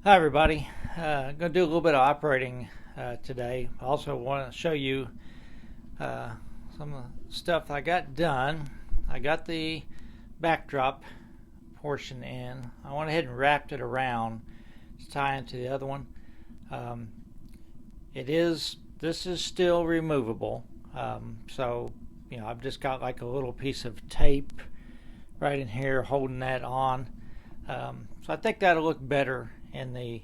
Hi everybody. I'm going to do a little bit of operating today. I also want to show you some of the stuff I got done. I got the backdrop portion in. I went ahead and wrapped it around to tie into the other one. This is still removable. So I've just got like a little piece of tape right in here holding that on. So I think that'll look better in the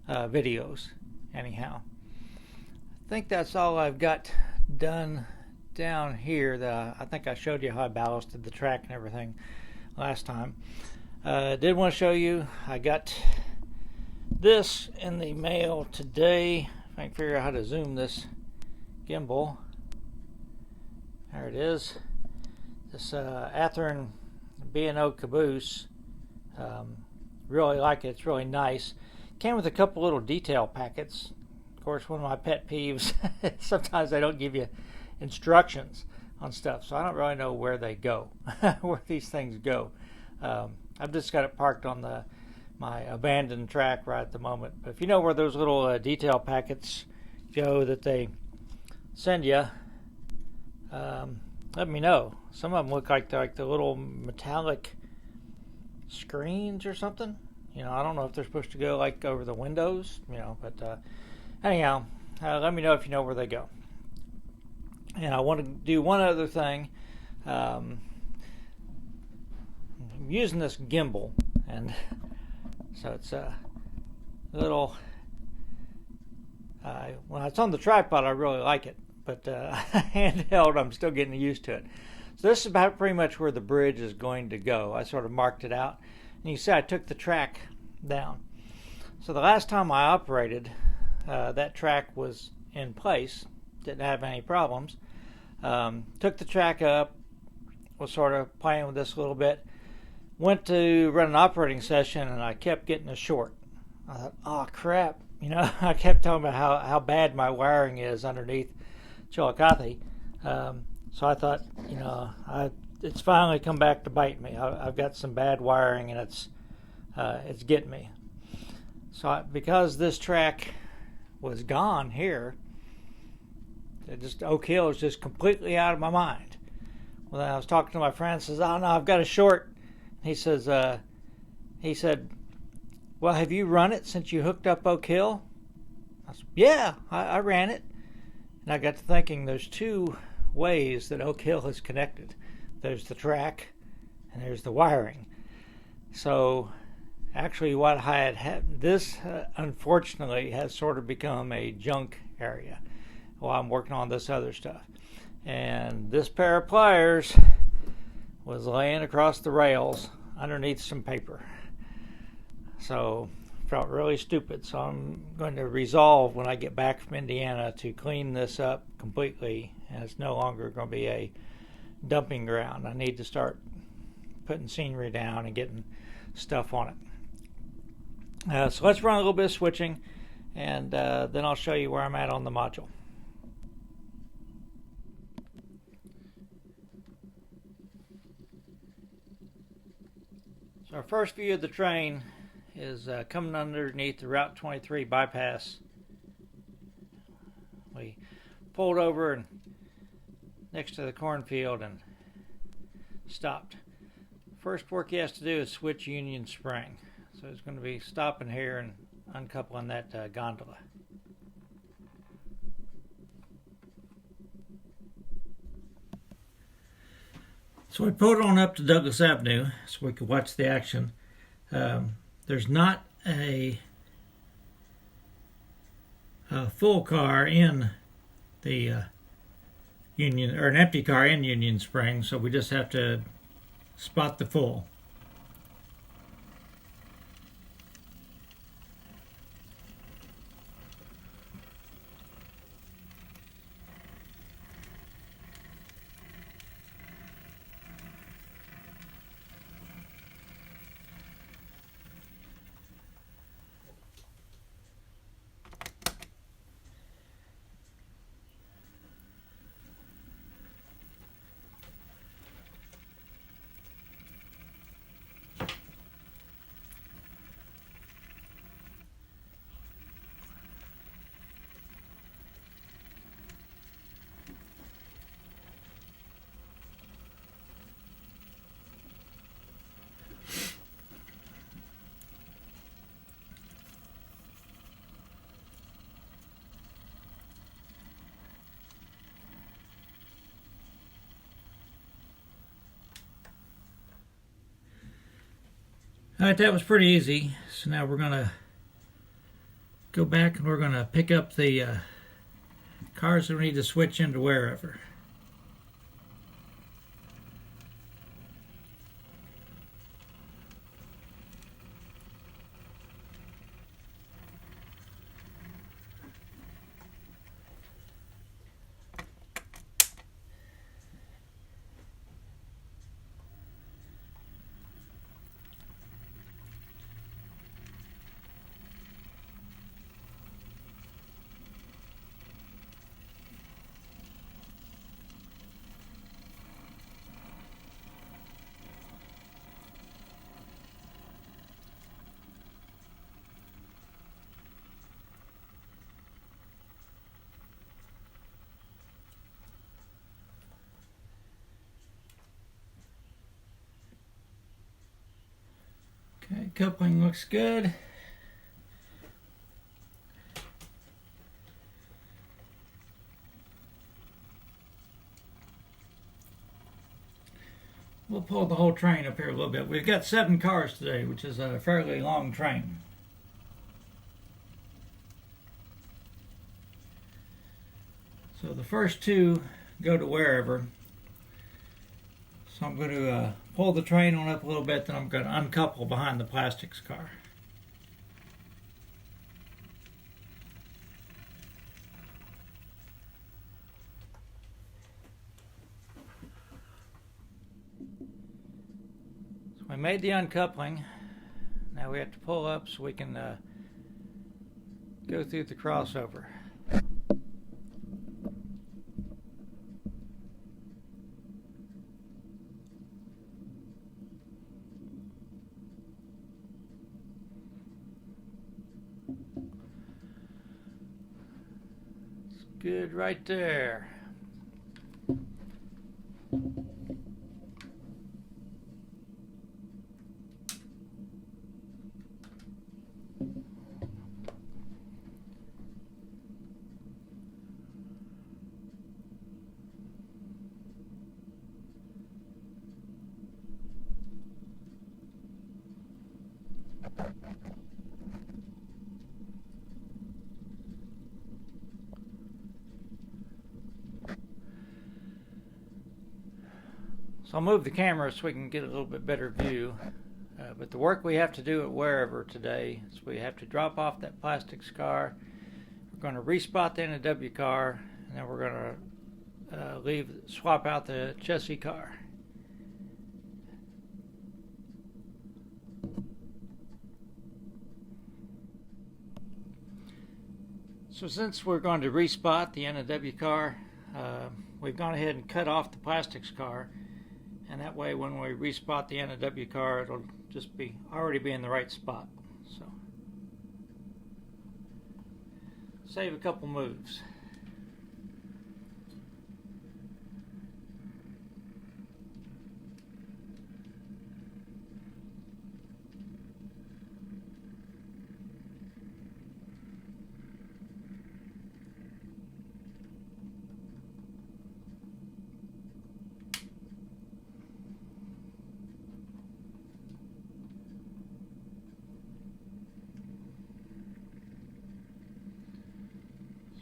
videos anyhow. I think that's all I've got done down here. I think I showed you how I ballasted the track and everything last time. Did want to show you I got this in the mail today. If I can figure out how to zoom this gimbal. There it is. This Athearn B&O caboose. Really like it. It's really nice. Came with a couple little detail packets. Of course, one of my pet peeves, sometimes they don't give you instructions on stuff, so I don't really know where they go, where these things go. I've just got it parked on my abandoned track right at the moment. But if you know where those little detail packets go that they send you, let me know. Some of them look like they're like the little metallic screens or something. I don't know if they're supposed to go like over the windows, but anyhow, let me know if you know where they go. And I want to do one other thing. I'm using this gimbal, and so it's a little when it's on the tripod I really like it, but handheld I'm still getting used to it. So this is about pretty much where the bridge is going to go. I sort of marked it out. And you see I took the track down. So the last time I operated, that track was in place. Didn't have any problems. Took the track up. Was sort of playing with this a little bit. Went to run an operating session and I kept getting a short. I thought, oh crap. I kept talking about how bad my wiring is underneath Chillicothe. So I thought, it's finally come back to bite me. I've got some bad wiring and it's getting me. So because this track was gone here, Oak Hill is just completely out of my mind. Well, then I was talking to my friend, says, "Oh no, I've got a short." He said, "Well, have you run it since you hooked up Oak Hill?" I said, "Yeah, I ran it." And I got to thinking, there's two ways that Oak Hill is connected. There's the track and there's the wiring. So actually what I had this unfortunately has sort of become a junk area while I'm working on this other stuff. And this pair of pliers was laying across the rails underneath some paper. So felt really stupid. So I'm going to resolve when I get back from Indiana to clean this up completely, and it's no longer going to be a dumping ground. I need to start putting scenery down and getting stuff on it. So let's run a little bit of switching, and then I'll show you where I'm at on the module. So our first view of the train is coming underneath the Route 23 bypass. We pulled over and next to the cornfield and stopped. First work he has to do is switch union spring. So he's going to be stopping here and uncoupling that gondola. So we pulled on up to Douglas Avenue so we could watch the action. There's not a full car in the Union, or an empty car in Union Spring, so we just have to spot the full. Alright, that was pretty easy. So now we're going to go back and we're going to pick up the cars that we need to switch into wherever. Okay, coupling looks good. We'll pull the whole train up here a little bit. We've got 7 cars today, which is a fairly long train. So the first 2 go to wherever. So I'm going to pull the train on up a little bit, then I'm going to uncouple behind the plastics car. So we made the uncoupling. Now we have to pull up so we can go through the crossover. Good right there. So I'll move the camera so we can get a little bit better view. But the work we have to do at wherever today is we have to drop off that plastics car. We're going to respot the NW car, and then we're going to swap out the chassis car. So since we're going to respot the NW car, we've gone ahead and cut off the plastics car. And that way when we respot the NW car, it'll just already be in the right spot. So save a couple moves.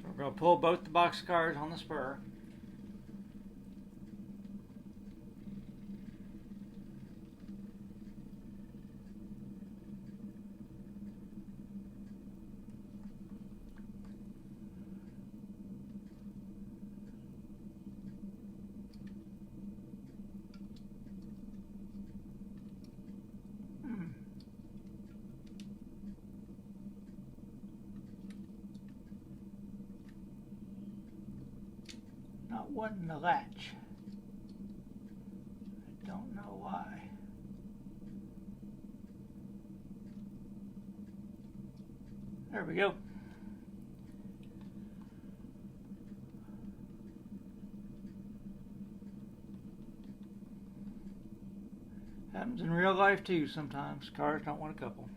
We're going to pull both the box cars on the spur. Not wanting the latch. I don't know why. There we go. Happens in real life too sometimes. Cars don't want a couple.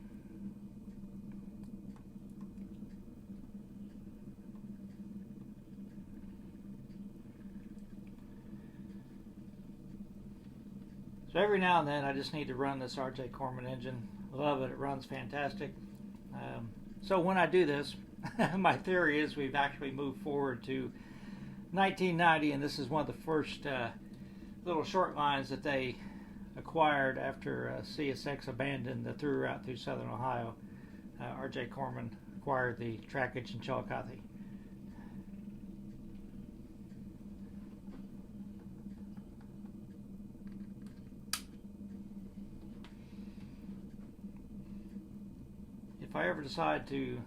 So every now and then I just need to run this RJ Corman engine Love it. It runs fantastic. So when I do this, my theory is we've actually moved forward to 1990, and this is one of the first little short lines that they acquired after CSX abandoned the through route through southern Ohio. R.J. Corman acquired the trackage in Chillicothe. If I ever decide to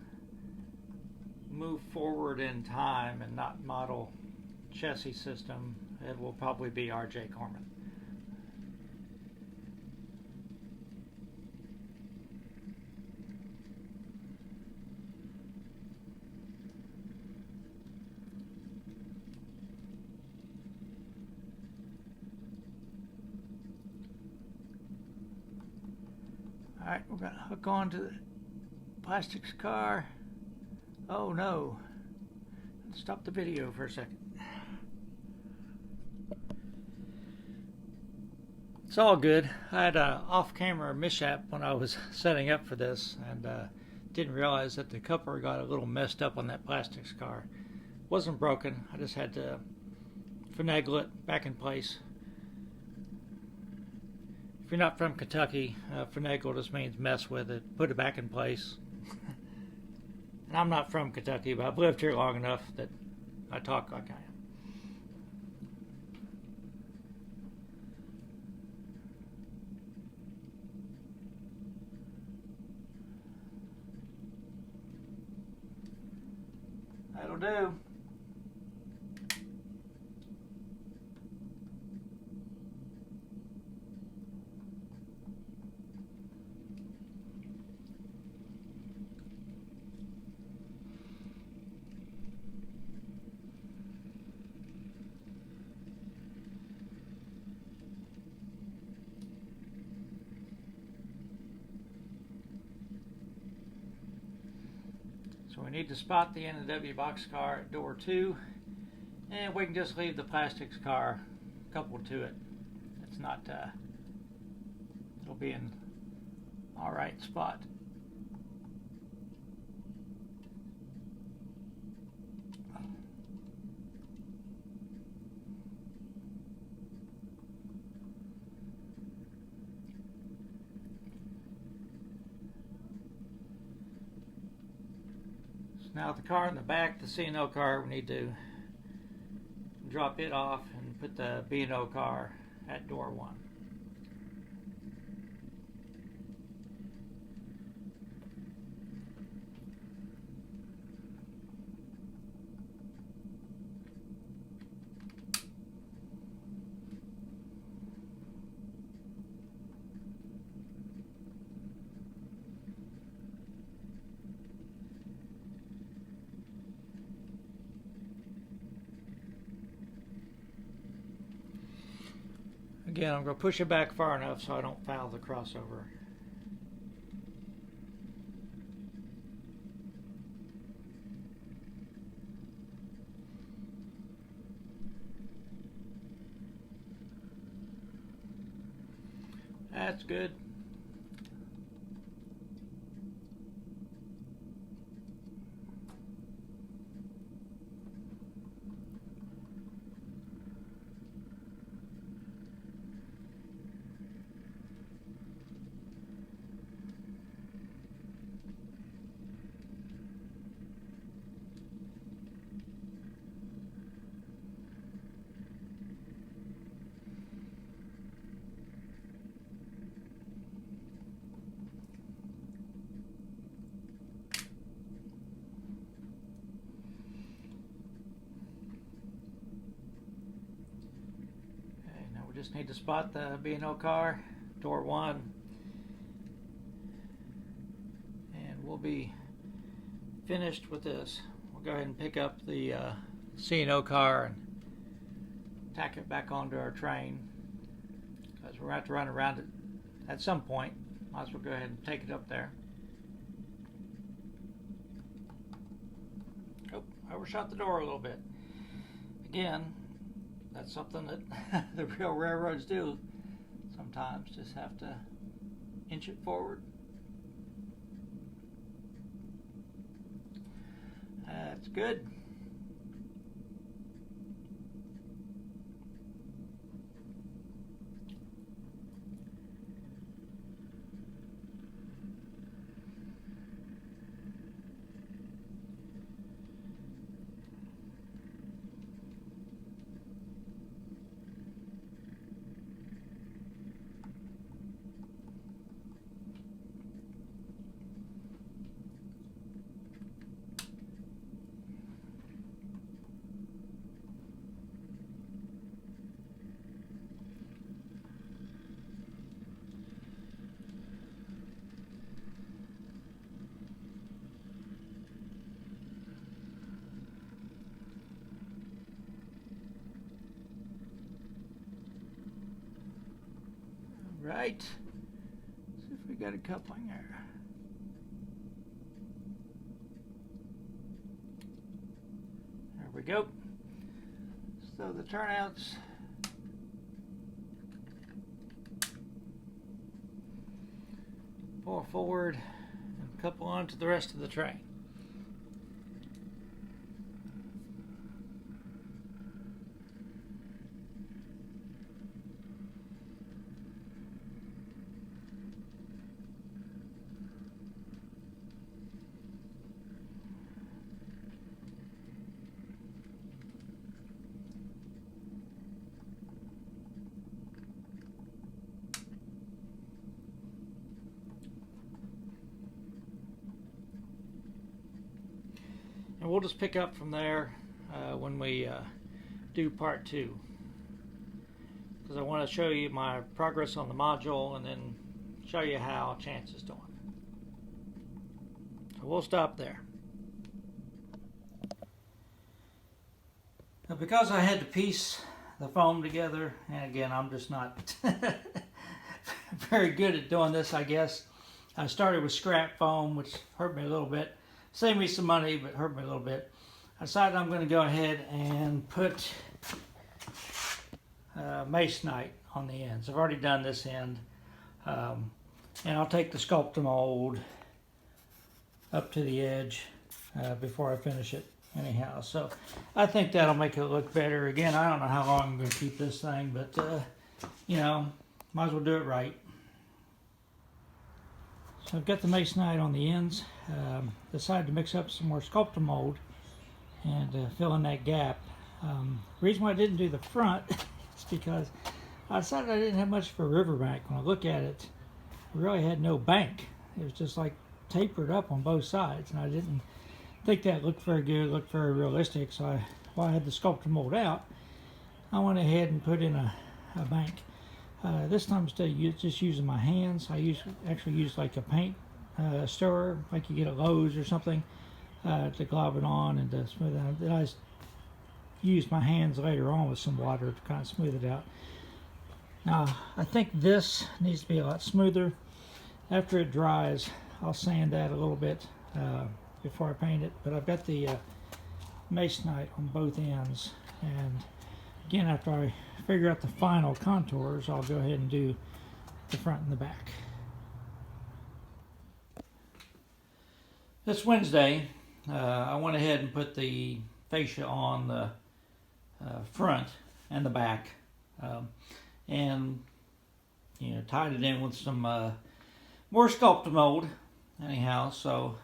move forward in time and not model chassis system, it will probably be R.J. Corman. Alright, we're going to hook on to the plastics car. Oh no. Stop the video for a second. It's all good. I had an off-camera mishap when I was setting up for this, and didn't realize that the coupler got a little messed up on that plastics car. Wasn't broken. I just had to finagle it back in place. If you're not from Kentucky, finagle just means mess with it, put it back in place. And I'm not from Kentucky, but I've lived here long enough that I talk like I am. That'll do. So we need to spot the N&W boxcar at door 2, and we can just leave the plastics car coupled to it. It's not, it'll be in alright spot. Now the car in the back, the C&O car, we need to drop it off and put the B&O car at door 1. Again, I'm going to push it back far enough so I don't foul the crossover. That's good. We just need to spot the B&O car, door 1, and we'll be finished with this. We'll go ahead and pick up the C&O car and tack it back onto our train, because we're going to have to run around it at some point. Might as well go ahead and take it up there. Oh, I overshot the door a little bit. Again, that's something that the real railroads do sometimes. Just have to inch it forward. good. Right. See if we got a coupling there. There we go. So the turnouts. Pull forward and couple onto the rest of the tray. And we'll just pick up from there when we do part 2. Because I want to show you my progress on the module and then show you how Chance is doing. So we'll stop there. Now because I had to piece the foam together, and again I'm just not very good at doing this, I guess. I started with scrap foam, which hurt me a little bit. Saved me some money, but hurt me a little bit. I decided I'm going to go ahead and put masonite on the ends. I've already done this end. And I'll take the sculptor mold up to the edge before I finish it anyhow. So I think that'll make it look better. Again, I don't know how long I'm going to keep this thing, but you know, might as well do it right. So I've got the masonite on the ends. Decided to mix up some more sculptor mold and fill in that gap. The reason why I didn't do the front is because I decided I didn't have much of a riverbank. When I look at it, we really had no bank. It was just like tapered up on both sides, and I didn't think that looked very good, looked very realistic. So while I had the sculptor mold out, I went ahead and put in a bank. This time, instead of just using my hands, I actually use like a paint stirrer, like you get at Lowe's or something, to glob it on and to smooth it out. Then I use my hands later on with some water to kind of smooth it out. Now, I think this needs to be a lot smoother. After it dries, I'll sand that a little bit before I paint it. But I've got the masonite on both ends, and again, after I figure out the final contours, I'll go ahead and do the front and the back. This Wednesday, I went ahead and put the fascia on the front and the back, and you know, tied it in with some more sculptor mold. Anyhow, so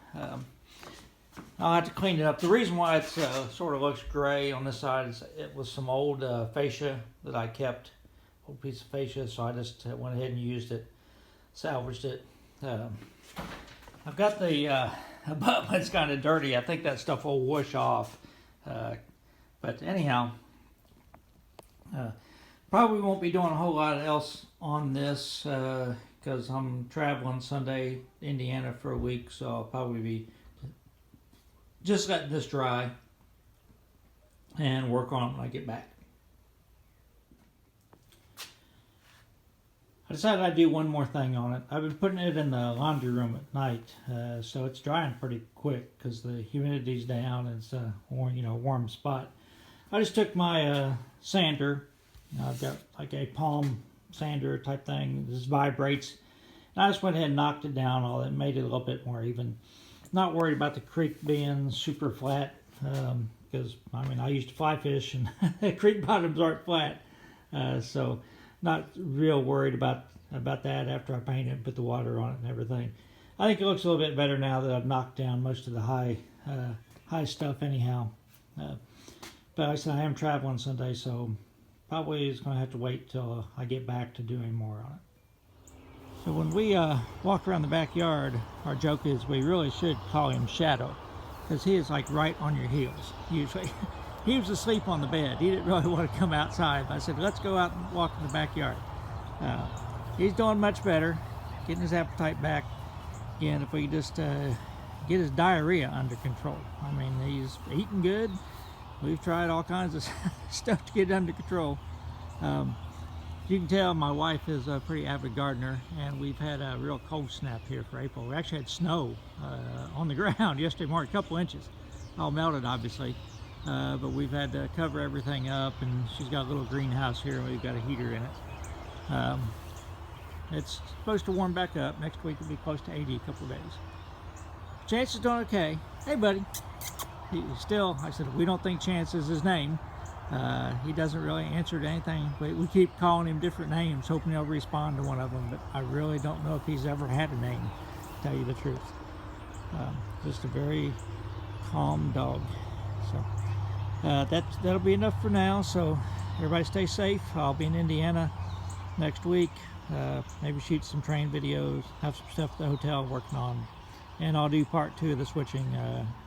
I'll have to clean it up. The reason why it sort of looks gray on this side is it was some old fascia that I kept, old piece of fascia, so I just went ahead and used it, salvaged it. I've got the abutment's kind of dirty. I think that stuff will wash off. But anyhow, probably won't be doing a whole lot else on this because I'm traveling Sunday to Indiana for a week, so I'll probably be just letting this dry and work on it when I get back. I decided I'd do one more thing on it. I've been putting it in the laundry room at night, so it's drying pretty quick because the humidity's down and it's a warm spot. I just took my sander. I've got like a palm sander type thing. This vibrates. And I just went ahead and knocked it down all that, made it a little bit more even. Not worried about the creek being super flat because I mean I used to fly fish and creek bottoms aren't flat, so not real worried about that after I paint it and put the water on it and everything. I think it looks a little bit better now that I've knocked down most of the high stuff anyhow. But like I said, I am traveling Sunday, so probably is going to have to wait till I get back to doing more on it. So when we walk around the backyard, our joke is we really should call him Shadow, because he is like right on your heels usually. He was asleep on the bed. He didn't really want to come outside. I said, let's go out and walk in the backyard. He's doing much better, getting his appetite back. Again, if we could just get his diarrhea under control. I mean, he's eating good. We've tried all kinds of stuff to get it under control. You can tell my wife is a pretty avid gardener, and we've had a real cold snap here for April. We actually had snow on the ground yesterday morning, a couple inches. All melted, obviously. But we've had to cover everything up, and she's got a little greenhouse here, and we've got a heater in it. It's supposed to warm back up. Next week it'll be close to 80 a couple of days. Chance is doing okay. Hey, buddy. He still, I said, we don't think Chance is his name. He doesn't really answer to anything. We keep calling him different names, hoping he'll respond to one of them, but I really don't know if he's ever had a name, to tell you the truth. Just a very calm dog. So that'll be enough for now. So everybody stay safe. I'll be in Indiana next week. Maybe shoot some train videos, have some stuff at the hotel working on, and I'll do part 2 of the switching.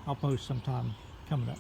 I'll post sometime coming up.